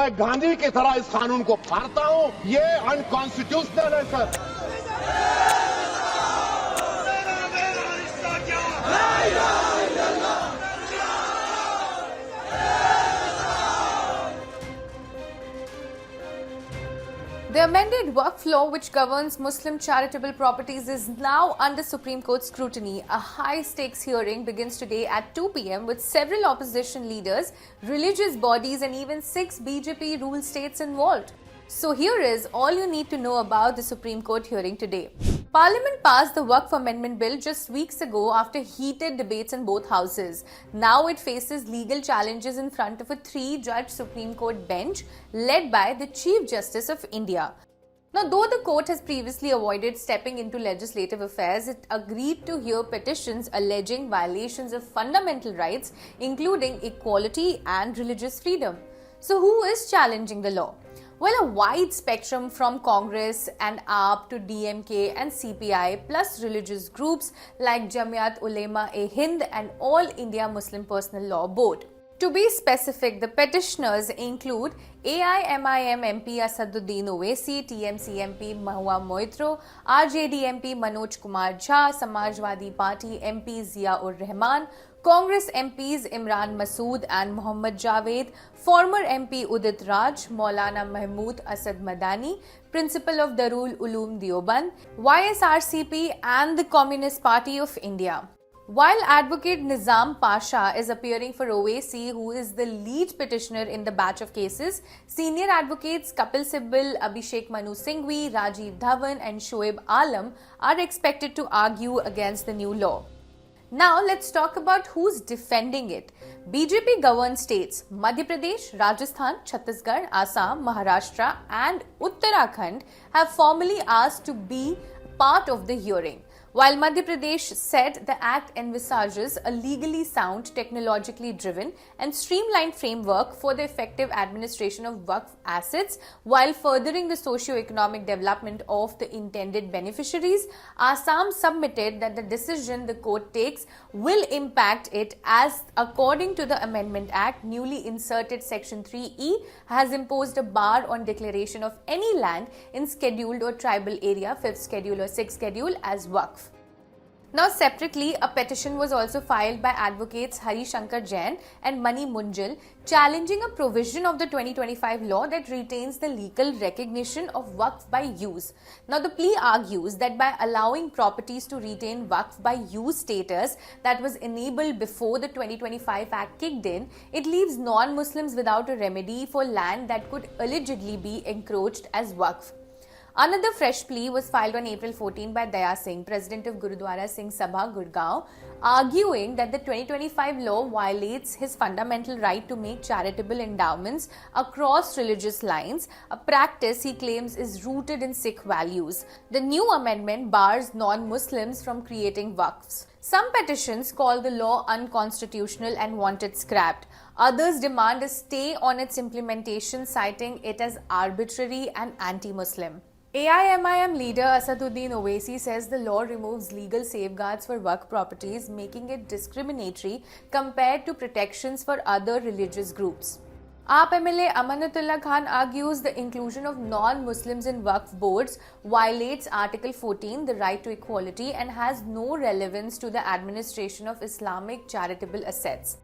मैं गांधी की तरह इस कानून को फाड़ता हूं। ये अनकॉन्स्टिट्यूशनल है sir. The amended Waqf law, which governs Muslim charitable properties, is now under Supreme Court scrutiny. A high-stakes hearing begins today at 2 p.m. with several opposition leaders, religious bodies and even 6 BJP-ruled states involved. So here is all you need to know about the Supreme Court hearing today. Parliament passed the Waqf Amendment Bill just weeks ago after heated debates in both houses. Now it faces legal challenges in front of a 3-judge Supreme Court bench led by the Chief Justice of India. Now, though the court has previously avoided stepping into legislative affairs, it agreed to hear petitions alleging violations of fundamental rights, including equality and religious freedom. So who is challenging the law? Well, a wide spectrum from Congress and AAP to DMK and CPI, plus religious groups like Jamiat Ulema-e-Hind and All India Muslim Personal Law Board. To be specific, the petitioners include AIMIM MP Asaduddin Owaisi, TMC MP Mahua Moitro, RJD MP Manoj Kumar Jha, Samajwadi Party MP Zia-ur-Rahman, Congress MPs Imran Masood and Mohammad Javed, former MP Udit Raj, Maulana Mahmood Asad Madani, Principal of Darul Uloom Deoband, YSRCP and the Communist Party of India. While Advocate Nizam Pasha is appearing for Owaisi, who is the lead petitioner in the batch of cases, senior advocates Kapil Sibal, Abhishek Manu Singhvi, Rajiv Dhawan and Shoaib Alam are expected to argue against the new law. Now let's talk about who's defending it. BJP governed states Madhya Pradesh, Rajasthan, Chhattisgarh, Assam, Maharashtra and Uttarakhand have formally asked to be part of the hearing. While Madhya Pradesh said the act envisages a legally sound, technologically driven and streamlined framework for the effective administration of Waqf assets while furthering the socio-economic development of the intended beneficiaries, Assam submitted that the decision the court takes will impact it as, according to the Amendment Act, newly inserted Section 3E has imposed a bar on declaration of any land in scheduled or tribal area, 5th schedule or 6th schedule as Waqf. Now separately, a petition was also filed by advocates Hari Shankar Jain and Mani Munjal challenging a provision of the 2025 law that retains the legal recognition of Waqf by use. Now the plea argues that by allowing properties to retain Waqf by use status that was enabled before the 2025 Act kicked in, it leaves non-Muslims without a remedy for land that could allegedly be encroached as Waqf. Another fresh plea was filed on April 14 by Daya Singh, president of Gurudwara Singh Sabha, Gurgaon, arguing that the 2025 law violates his fundamental right to make charitable endowments across religious lines, a practice he claims is rooted in Sikh values. The new amendment bars non-Muslims from creating waqfs. Some petitions call the law unconstitutional and want it scrapped. Others demand a stay on its implementation, citing it as arbitrary and anti-Muslim. AIMIM leader Asaduddin Owaisi says the law removes legal safeguards for Waqf properties, making it discriminatory compared to protections for other religious groups. AAP MLA Amanatullah Khan argues the inclusion of non-Muslims in Waqf boards violates Article 14, the right to equality, and has no relevance to the administration of Islamic charitable assets.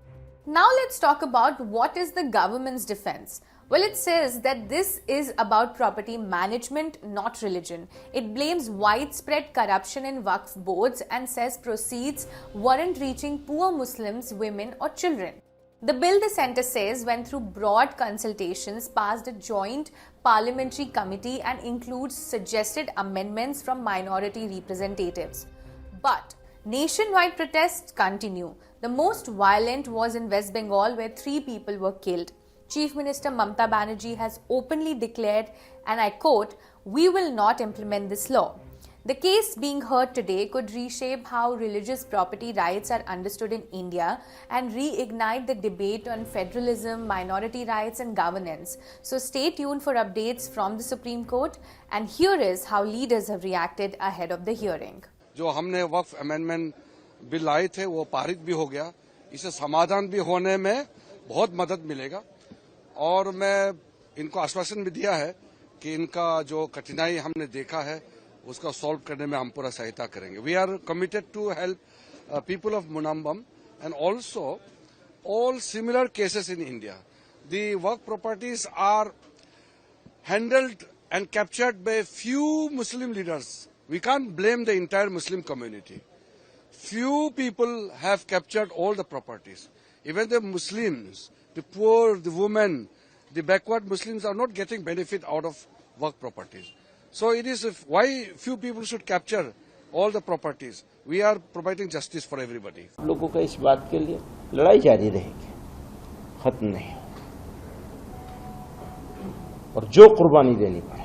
Now let's talk about what is the government's defense. Well, it says that this is about property management, not religion. It blames widespread corruption in Waqf boards and says proceeds weren't reaching poor Muslims, women or children. The bill, the centre says, went through broad consultations, passed a joint parliamentary committee and includes suggested amendments from minority representatives. But nationwide protests continue. The most violent was in West Bengal, where 3 people were killed. Chief Minister Mamata Banerjee has openly declared, and I quote, "We will not implement this law." The case being heard today could reshape how religious property rights are understood in India and reignite the debate on federalism, minority rights and governance. So stay tuned for updates from the Supreme Court, and here is how leaders have reacted ahead of the hearing. जो हमने वक्फ amendment bill लाए थे वो पारित भी हो गया, इससे समाधान भी होने में बहुत मदद मिलेगा और मैं इनको आश्वासन भी दिया है कि इनका जो कठिनाई हमने देखा है उसका सॉल्व करने में हम पूरा सहायता करेंगे. We are committed to help people of Munambam and also all similar cases in India. The work properties are handled and captured by few Muslim leaders. We can't blame the entire Muslim community. Few people have captured all the properties. Even the Muslims, the poor, the women, the backward Muslims are not getting benefit out of work properties. So it is why few people should capture all the properties. We are providing justice for everybody. लोगों का इस बात के लिए लड़ाई जारी रहेगी, खत्म नहीं. और जो कुर्बानी देनी पड़े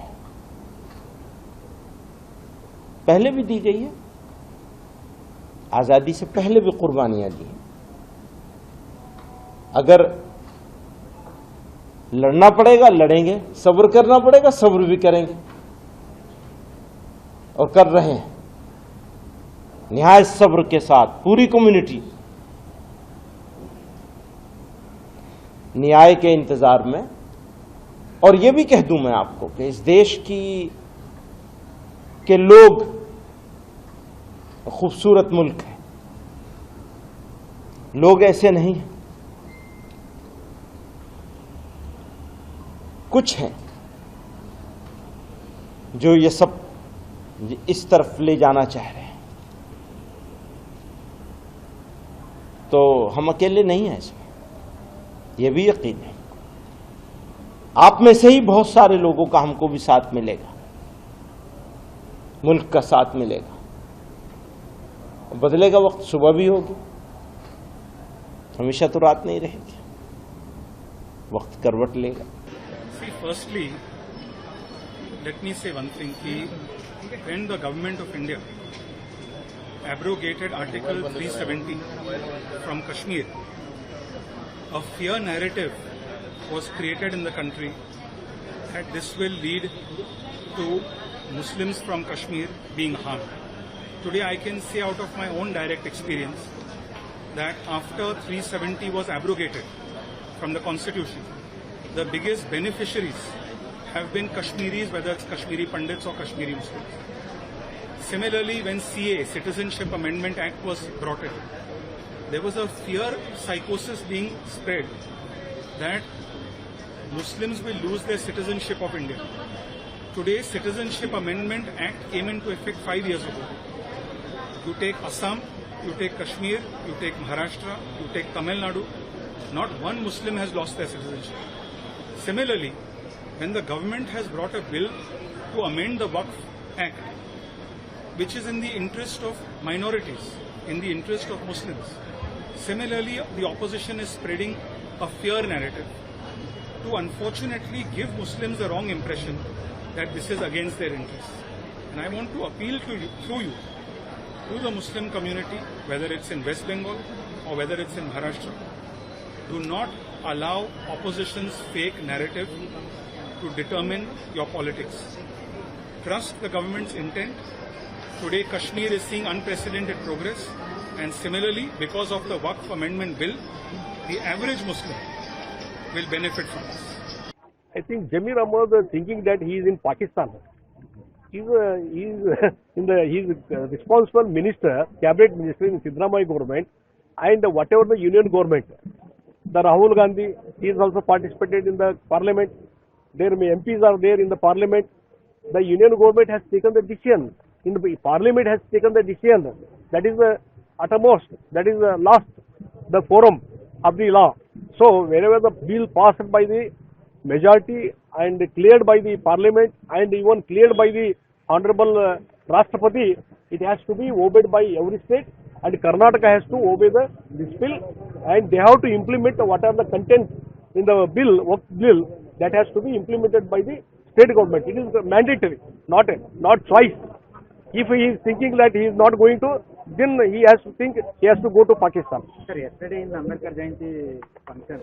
पहले भी दी गई है, आजादी से पहले भी कुर्बानियां दी. अगर लड़ना पड़ेगा लड़ेंगे, सब्र करना पड़ेगा सब्र भी करेंगे और कर रहे हैं निहायत सब्र के साथ. पूरी कम्युनिटी न्याय के इंतजार में. और ये भी कह दूं मैं आपको कि इस देश के लोग खूबसूरत मुल्क है, लोग ऐसे नहीं हैं. कुछ हैं जो ये सब इस तरफ ले जाना चाह रहे हैं. तो हम अकेले नहीं हैं इसमें, यह भी यकीन है. आप में से ही बहुत सारे लोगों का हमको भी साथ मिलेगा, मुल्क का साथ मिलेगा. बदलेगा वक्त, सुबह भी होगी, हमेशा तो रात नहीं रहेगी, वक्त करवट लेगा. Firstly, let me say one thing, when the government of India abrogated Article 370 from Kashmir, a fear narrative was created in the country that this will lead to Muslims from Kashmir being harmed. Today I can say out of my own direct experience that after 370 was abrogated from the constitution, the biggest beneficiaries have been Kashmiris, whether it's Kashmiri Pandits or Kashmiri Muslims. Similarly, when CA, Citizenship Amendment Act, was brought in, there was a fear psychosis being spread that Muslims will lose their citizenship of India. Today, Citizenship Amendment Act came into effect 5 years ago. You take Assam, you take Kashmir, you take Maharashtra, you take Tamil Nadu, not one Muslim has lost their citizenship. Similarly, when the government has brought a bill to amend the Waqf Act, which is in the interest of minorities, in the interest of Muslims, similarly, the opposition is spreading a fear narrative to unfortunately give Muslims the wrong impression that this is against their interests. And I want to appeal to you, through you, to the Muslim community, whether it's in West Bengal or whether it's in Maharashtra, do not allow opposition's fake narrative to determine your politics. Trust the government's intent. Today, Kashmir is seeing unprecedented progress, and similarly, because of the Waqf Amendment Bill, the average Muslim will benefit from this. I think Jamir Ahmad thinking that he is in Pakistan. He's responsible minister, cabinet minister in Siddaramaiah government, and whatever the union government. The Rahul Gandhi, he is also participated in the parliament. Their MPs are there in the parliament. The union government has taken the decision. In the parliament has taken the decision. That is the uttermost. That is the last, the forum of the law. So wherever the bill passed by the majority and cleared by the parliament and even cleared by the honorable Rashtrapati, it has to be obeyed by every state, and Karnataka has to obey this bill, and they have to implement what are the content in the bill, that has to be implemented by the state government. It is mandatory, not choice. If he is thinking that he is not going to, then he has to think he has to go to Pakistan. Sir, yesterday in the Ambedkar Jayanti function,